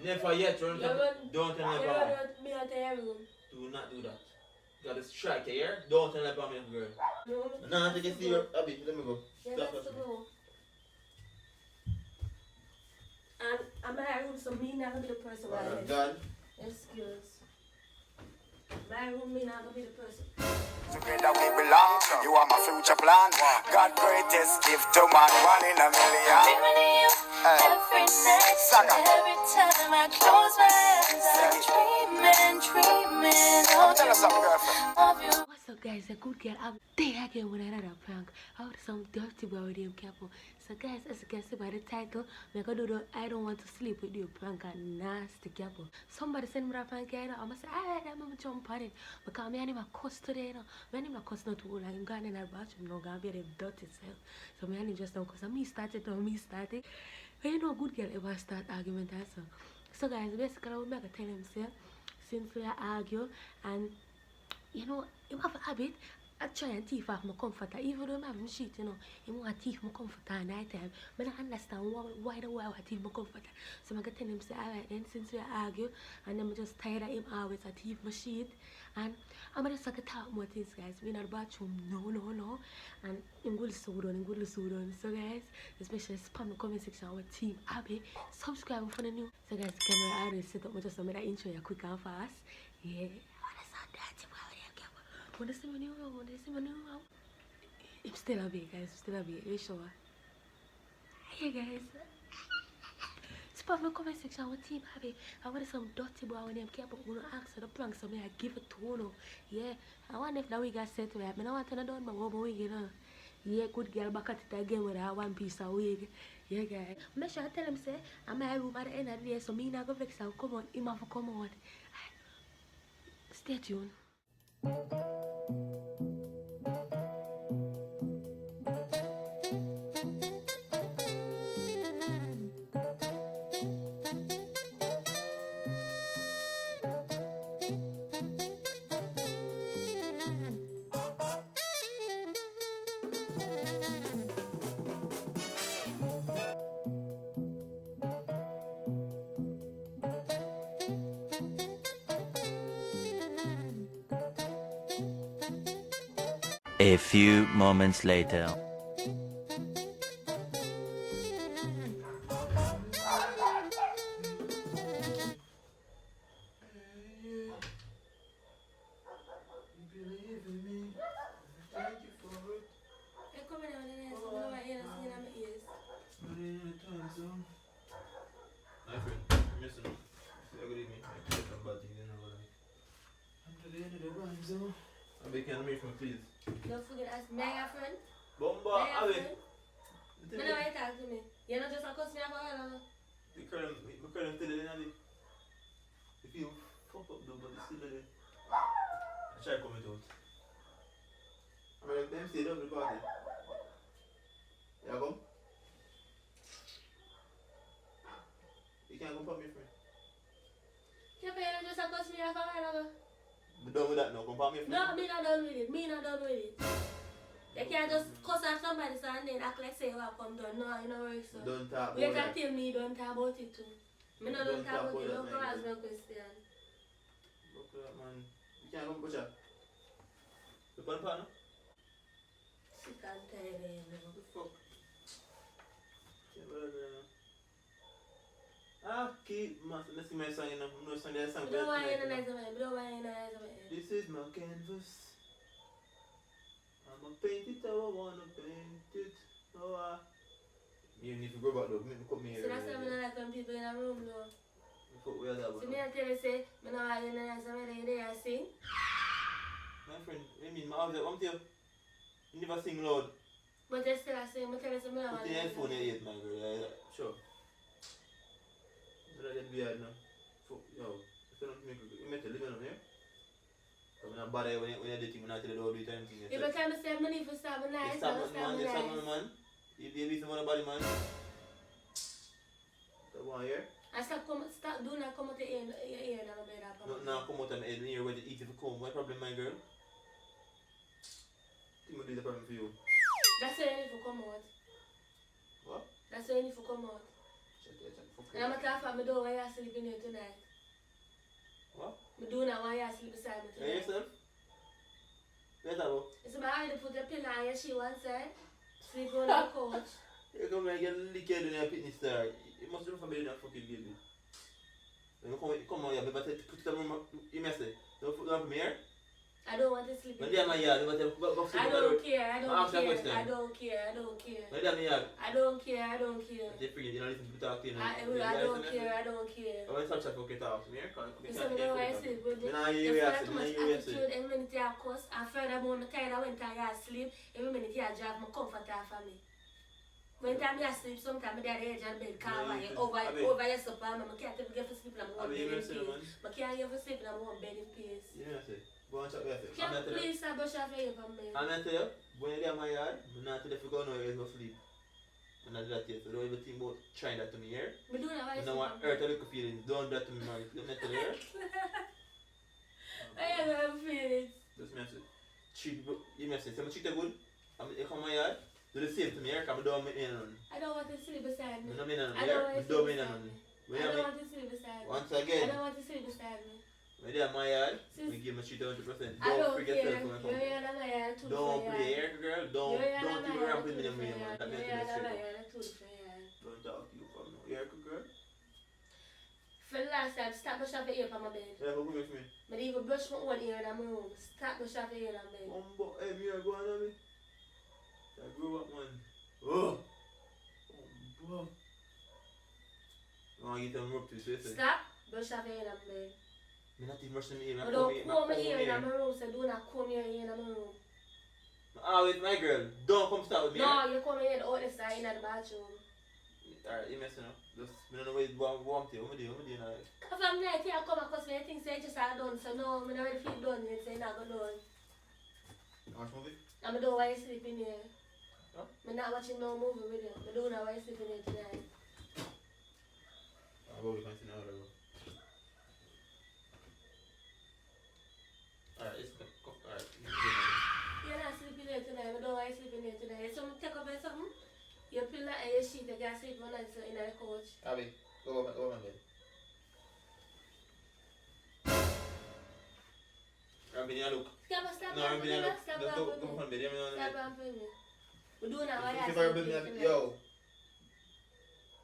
Never yet. Don't tell me about me at your room. Do not do that. You gotta strike here. Don't tell me about me, girl. No, I think it's your Abby. Let me go. Yeah, let's go. And I'm my room, so me not gonna be the person. God. Excuse. My room, me not gonna be the person. Together we belong. You are my future plan. God greatest gift to man, 1 in a million. Every night, every time I close my eyes, I'm dreaming of you. What's up, guys? A good girl. I'm there again with another prank. I would some dirty boy with him, Capo. So, guys, as you can see by the title, I'm gonna do the I don't want to sleep with you prank and nasty Capo. Somebody send me that prank, you know. I'm gonna say, alright, I'm gonna jump on it. Because I'm gonna cuss today, you know. I'm gonna cuss not too like I'm going in that bathroom, no, I'm gonna be the dirty self. So, I'm gonna just now because me started. But you know, good girl ever start argument also. So, guys, basically, I'm gonna tell him, say, since we argue and you know, him have a habit. I try and thief off my comforter, even though I'm having shit, you know. Him want to thief my comforter at night time. But I understand why the way I want to thief my comforter. So I'm going to tell him, say, alright then, since we argue, and then I'm just tired of him always a thief my shit. And I'm just going to talk more things, guys. We in the bathroom, no. And I'm going to slow down. So, guys, especially spam the comment section with Team Abby. Subscribe for the new. So, guys, the camera already set up. I just made that intro quick and fast. Yeah. When they see my new room, I'm still a bit, guys. You sure? Hey, guys. Spam the comment section with Team Abby. I want some dirty boy when them care about when ask for the prank, so I give it to you. Yeah. I wonder if that wig got set right. I don't want to know my wig, you know. Yeah, good girl back at it again with that one piece of wig. Yeah, guys. Make sure I tell him, say, I'm my room at the end of the day, so me not go vex and come on. Him have to come out. Stay tuned. A few moments later. Don't forget to ask me, your friend. Bomba, Abby. You know why you talk to me? You're not just a customer for her. We couldn't tell you anything. If you fuck up though, but it's still there. I try to come it out. I'm like, them stay up the party. Yeah, come. You can't come for me, friend. You're just a customer for her. We're done with that now, come for me, friend. No, me not done with it. You can't just cuss at somebody and then act like say what come done. No, you know work so. Don't talk about Wait that. until me don't talk about it too. Me no don't talk about it. Don't man. ask no question. Look at that, man. You can't come butcher. You pan pan, no? Sick and tired of him. What the fuck? Can't bother me, no. Ah, keep, man. Let's see my song, you know. No song, there's a song. Don't want you to This is my canvas. I'ma paint it how I wanna paint it. Oh, even if you go back though, me come here. So that's why I don't like when people in a room though. Fuck, where that So me I tell you say, I don't want you to dance somebody there and sing. My friend, I mean, I'm there. You never sing loud. But they still sing, I tell you something I don't want Put the headphone in your ear, my girl. Yeah, sure. So that get weird now. Fuck, yo. If you don't make it, you make it live on here. I'm not bother when you're dating, I'm not tell you don't do it anything. If I tell you say I need to stop nice, Stop man. You be some other body, man. That one here? I do not come out your ear now, better. No, come out of my head, ear where to eat if you come. What problem, my girl? I think it's a problem for you. That's why you need to come out. What? That's why you need to come out. Check And I'm a talk about me don't want you to sleep in here tonight. What? Me do not want you to sleep beside me And tonight. yourself? Where's that about? So I already put a pillow on your shoe one side, sleep on the couch. You come here and get liquid in your picnic star. You must look for me in that fucking baby. Then come on here, but put it on you may say. Don't put it on me here. I don't want to sleep in When they're here. my yard, go sleep. I don't care, I don't Ask that care, question. I don't care, I don't care. When they're my yard. I don't care, I don't care. They're free, you don't listen to talk to you. I don't care, I don't care. I want to touch okay talk to me here. You say me don't want to sleep with you. I You hear feel you too much say. attitude every minute you have cuss. And furthermore, I'm tired of when I sleep. Every minute you drive my comfort off of me. When time you sleep, sometimes I at the edge of the bed, can't over your supper, I can't even get for sleep in my own bed in peace. I can't get for sleep in my own bed in peace. You know what I say? Go and chat with you. Can you please stop brush off your hair from me? I'm going to tell you, when you're in my yard, I'm not telling you if you go now, you're going to sleep. I'm not do that yet, so don't even think about trying that to me here. Me do that I why don't want to hurt a little feelings. Don't do that to me, man. Let me tell you here. I don't have feelings. Just me say, you may say, treat you good. You come my yard, do the same to me here, because I don't mean none. I don't want to sleep beside me. I don't mean none I here. don't want I to don't sleep mean beside none. me. I don't want to sleep beside me. Once I again, don't want to sleep beside me. when you're in my yard, Sis, we give me treat 100%. I Don't don't forget care. yourself when I You're come. here on my yard, too. Don't play here, girl. Don't even ramp with me in the You're man. That makes here me on my sick. yard, too. Don't talk to you from now. You're a good girl? For the last time, stop brush off your hair from my bed. Yeah, who with me? But even brush my own hair in my room. Stop brush off your hair in my bed. Hey, me are going on me. I grew up, man. Oh, bro. I want to get them rope to you, so Stop brush off your hair in my bed. I'm not even brushing my ear. But don't comb my hair in my room, so do not comb your hair in my room. Always my girl. Don't come start with me. No, you comb your hair out the side in the bathroom. Alright, you messing up. Just, I don't know where it's warm to you. What do you do now? If I'm like, I come across me, I think say just are done, so no, I'm not ready feel done yet, so I'm not going done. Watch movie? I'm not why you sleeping here. Huh? I'm not watching no movie with you. I'm doing why you sleeping here tonight. I'll go with now, whatever. Alright, it's come. Alright. You're not sleeping here tonight. I don't know why you're sleeping here tonight. Someone take up something? Your pillow and your sheet, you can sleep one night in the couch. Abby, go over my bed. Abby, you look. Stop No, Abby, you look. Stop Just go ramping on me. bed. Stop ramping me. We do not why If you're you ever sleeping been here there, tonight. yo.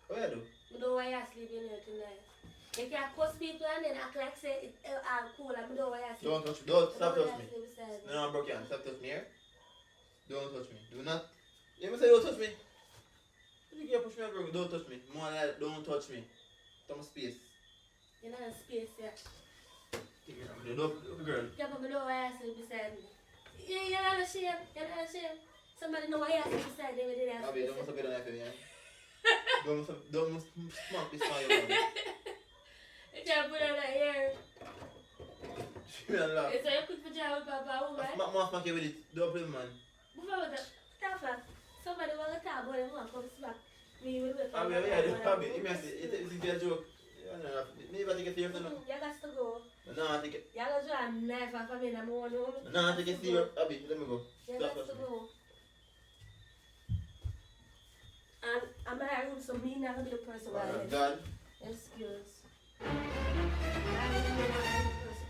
What you do? We don't know why you're sleeping here tonight. You can't cuss people and then act like say it's cool and we don't know why you're sleeping. Don't touch me. Don't stop We don't touch know me. why you're sleeping beside me. No, broke your hand. Stop touch me here. Don't touch me. Do not. You ever say don't touch me? You think you push me up, bro? Don't touch me. More than that, don't touch me. Some space. You're not in space yet. Look, girl. Yeah, but we know why you're sleeping beside me. You're not ashamed. You're not ashamed. Somebody know why you're sleeping beside them when they're Abby, don't must have been on that yeah? Don't must smack this fire, man. You can't put on that hair. She will laugh. It's like you could job with Papa, woman. Smack you with it. Don't play, man. Before that, stop. Somebody want to talk about them, want to come smack me with it. Abby, Abby, you must say, it's a joke. Maybe I take it serious enough. You got to go. No, I take it. You got to draw a knife off of me in the morning. No, I take it serious. Abby, let me go. You Stop got to touching me. go. And I'm in my room, so me not going to be the person who Oh, I God. Excuse. I'm not going to be the person.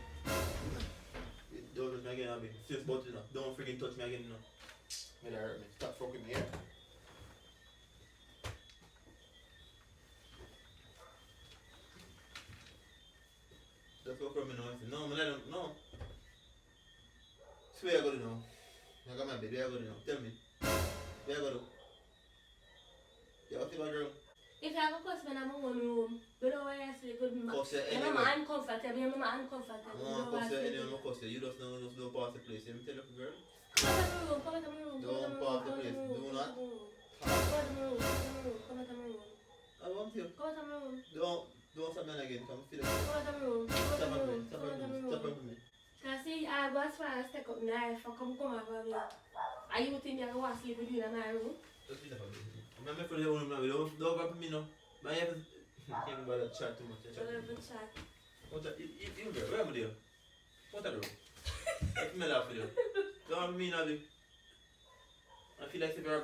Don't touch me again, Abby. Serious about it now. Don't freaking touch me again, you know. May that hurt me. Stop fucking me here. Just go from me now. No, man, I don't. No. So where I go to now? I got my bed. Where I go to now? Tell me. Where I go to? You have to go to the room. If you have a question, I'm in my own room. You know why I sleep with me. Cuss you You're anyway. uncomfortable. You're uncomfortable. I want to cuss you anyway. I cuss you. You just don't pass the place. You tell you, girl. Come into my room. Come into my room. Don't pass the place. Do not. Come into my room. Come into my room. I want you. Come into my room. Don't stop me again. Come feel it. Come into my room. Stop Come into my me. room. Stop Come into my me. room. Stop me. Cause see, I go as far as take up knife and come over me. Are you think you're going to sleep with you in my room? Just feel it. Remember for the room now. Don't go up me now. But I have can't bother chat too much. So let me chat. What the? You girl, where am I there? What are you? What's me laugh with you? Don't mean nothing. I feel like if you're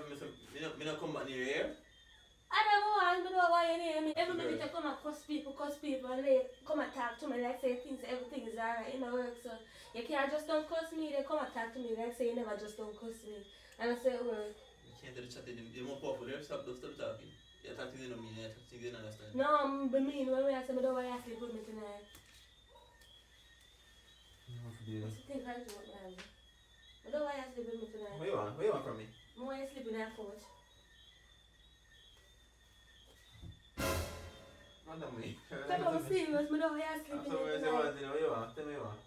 me not come back near here. I don't know why you hear me. Every minute I come and cuss people, and they come and talk to me like say things, everything is alright, you know, work. So you can't just don't cuss me, they come and talk to me like say you never just don't cuss me. And I say, well, You can't do the chatting, they're more powerful, they're stop talking. You're talking, they don't mean, you're talking, they don't understand. no, I'm mean when I say, I don't want you to sleep with me tonight. What's the deal? What's the thing I do with me? I don't want you to sleep with me tonight. What you want from me? I want you to sleep in that couch. Madam me. I'm serious, I don't want you to sleep in there tonight. What you want? Tell me what.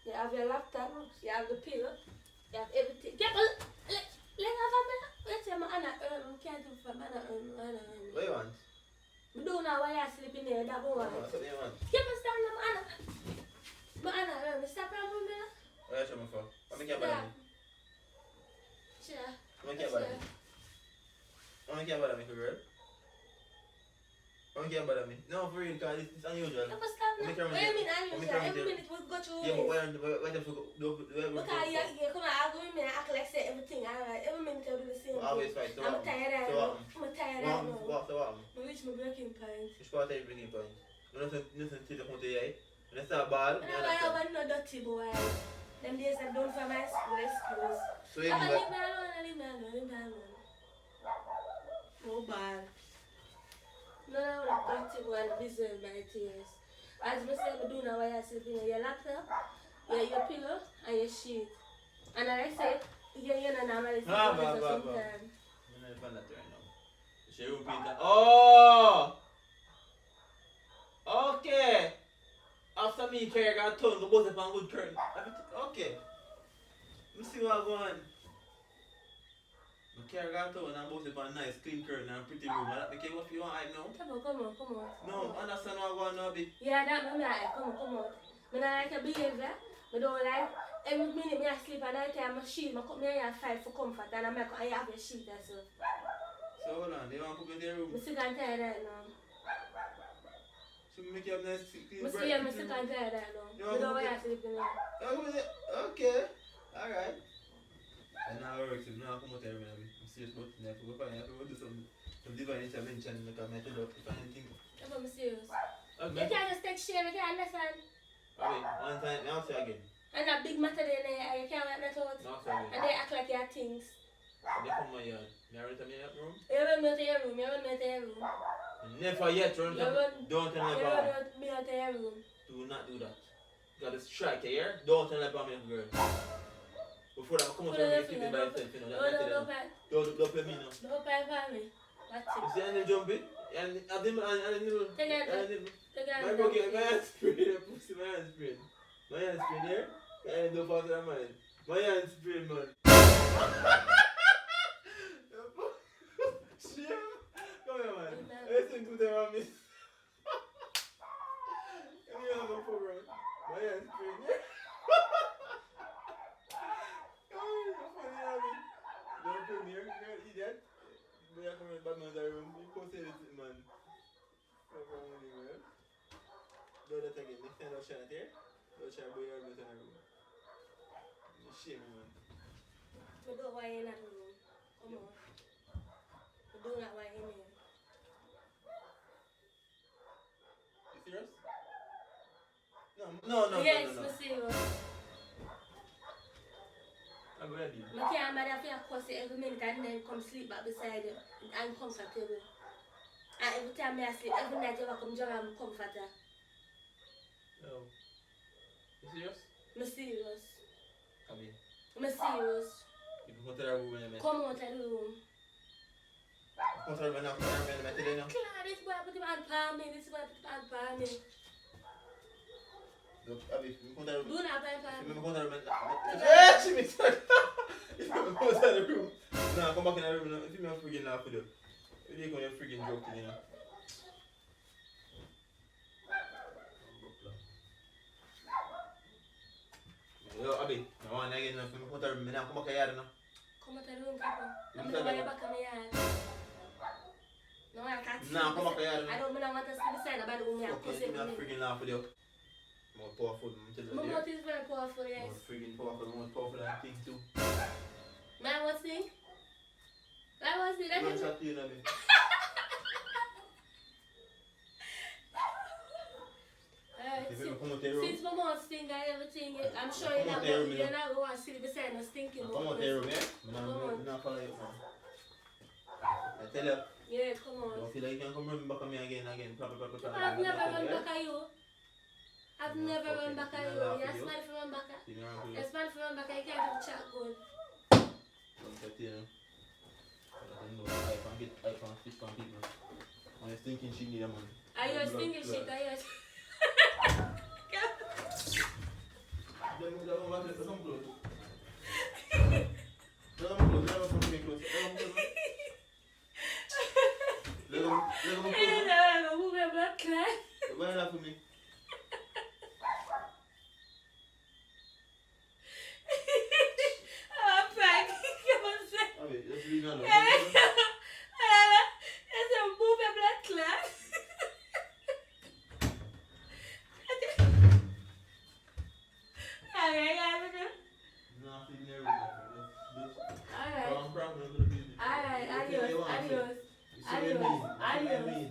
You have your laptop, you have the pillow, you have everything. Get let's have a minute. Let's say I'm can't do for man. What you want? I don't know why you're sleeping there, that boy. What do you want? Get me stand up, Anna. But Anna, stop around with me. What are you trying for? What make you bother me? Sure. What make you bother me? What make you bother me, girl? What make you bother me? No, for real, because it's unusual. Get me stand up. What do you mean unusual? Every minute we go through Yeah, but this. why don't you Because you come and argue with me and act like say everything alright. Every minute I do the same thing. always fight, so I'm what? tired of So it. what? I'm tired of it. What? So what? I reach my breaking point. Which part are you bringing point? Listen to the point here. When I start ball, I don't want no dirty boy. Them days I'm done for my school schools. so you I'm mean leave that? me alone. No bad. No, dirty boy and deserve my tears. As I say, I do now why I sleep in your laptop, your pillow, and your sheet. And I say, you're not normally sleeping sometimes. I'm not fun that right now. She will paint that. Oh! Okay! After me, Kerry got turned, go both up on good curtain. Okay. Let's see what I'm going. Kerry got turned and both up on nice, clean curtain and pretty room. And that became what you want right now. Come on. No, understand what I'm going now, be. Yeah, that me like, come on. I don't like your behavior. I don't like, every minute me I sleep and I tell my sheet, I come here and fight for comfort and I have your sheet and so. So hold on, they want to put me in their room. I'm sick and tired right now. So make you have nice, clean I'm sick and tired right now. I don't want you to sleep in there. Okay, alright. And now it works, now I come out here and I'm serious about it. I have to do some divine intervention because I tell you if anything. I'm serious. Okay. You can't just take share, you can't understand. Okay, one time, now say again. And that big matter there, you can't let that out. Now say again. And they act like you have things. They come my yard. May I run to my room? You run me to your room, Never yet run to don't tell me You about run me to your room. Do not do that. You got to strike here. Don't tell me about me, girl. Before that, come out here and keep it by yourself, you know. Don't play me now. Don't pay for me. That's You it. see, and then jump it. And I didn't know. Take it. My broken, my hand sprain, pussy, my hand sprain. My hand sprain here, my hand don't pass that mine. My hand sprain, man. Shame. Come here, man. Listen to them on me. Come here, go for bro. My hand sprain here. Don't put me here, girl, idiot. But you come in bad man's room, you go say this, man. Come on, anywhere. Do that again. Next time I'll shine it here. Don't try to boy your room in the room. You shame me, man. We don't want you in that room. Come on. We do not want you in here. You serious? No. Yes, we're serious. I'm ready. I can't bother for your cuss every minute and then come sleep back beside you and comfortable. And every time I sleep, every night you come join and comforter. No. You serious? I'm serious. Come in. I'm serious. You can go to the room when you met. Come out of the room. Come to the room and I'm going to met you now. Claro, this boy put him on palm me. This boy put him on palm me. Look, Abby, you come to the room. Do not buy palm If me. you go to the room and... Hey, she missed it. If you go to the room. Nah, come back in the room now. If you have freaking laugh with you. If you're going to freaking joking, you know. Yo, Abby, I want to again now. If you go to the room, now come back here now. Come out of the room, Capo. I'm You not said going that. back on my yard. No, I can't see. Nah, come back here now. I don't want to sleep beside the room. I Okay, cuss if you every have minute. freaking laugh with you. More powerful, I'm telling My you. mouth is very powerful, yes. More freaking powerful, more powerful than things too. Man, what's thing? I was in that. What's up, you know me? Since my mom stink and everything, I'm sure you're not going to sit beside no stinking. Come on, Terry, man. I'm not following you, man. I tell you. Yeah, come on. Don't feel like you can come run back at me again. I've never run back at you. I've never run back at you. You're smart for run back at you. You're smart for run back at you. You can't do chat good. Don't get you know. I know I can't fish from people. When you're thinking she need a man. Are you stinking shit? Are you? Some clothes. Why not for me? I'm Frank. Come on, say. Wait, just leave me alone. It's a move a blood clot.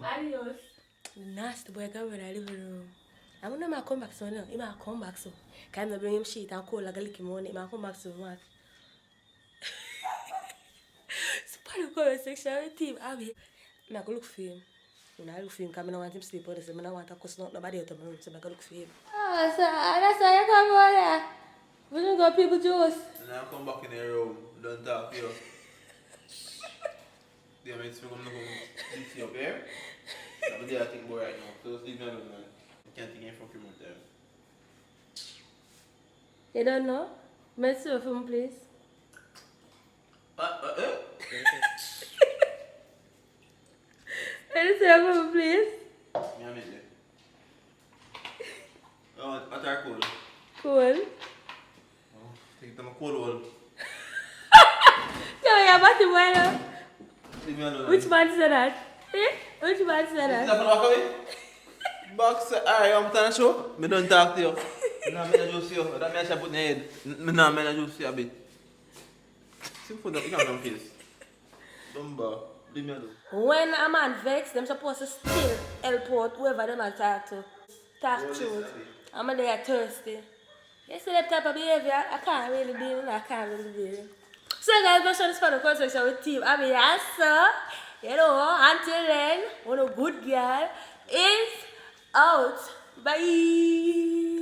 Adios. Nasty boy come in the living room. I don't know if I come back so now. He might come back so. Can I bring him shit and cold like a lick him on? He might come back so much. It's part of the comment section of the team. Abby, I'm going to look for him. When I look for him, because I don't want him to sleep. I don't want to cuss nobody out of my room, so I'm going to look for him. Oh, so that's why you come over there. We don't got people juice. And I come back in the room. Don't talk to you. They make me come beat you up here. I'm there, I think, boy, right now. So just leave me alone, man. I can't think anything from him there. You don't know? May I see your phone, please? Can you see your phone, please? Me and me there. Oh, what are cold? Cool. Oh, take them a cold one. No, you're about to wear. Leave me alone. Which man said that? Which man said Is that that? for the walk away? Box, alright, I'm going to show. I don't talk to you. No, I don't juice you. That means I put in your head. No, I don't juice you a bit. Simple, you can't come face. Dumba, leave me alone. When a man vex, them supposed to still help out whoever them I talk to. Talk truth. I'm a day thirsty. You see that type of behavior? I can't really deal with it. I can't really deal with it. So guys, make sure to spend the conversation with team. I mean, yes, sir. You know, until then, one a good girl is out. Bye.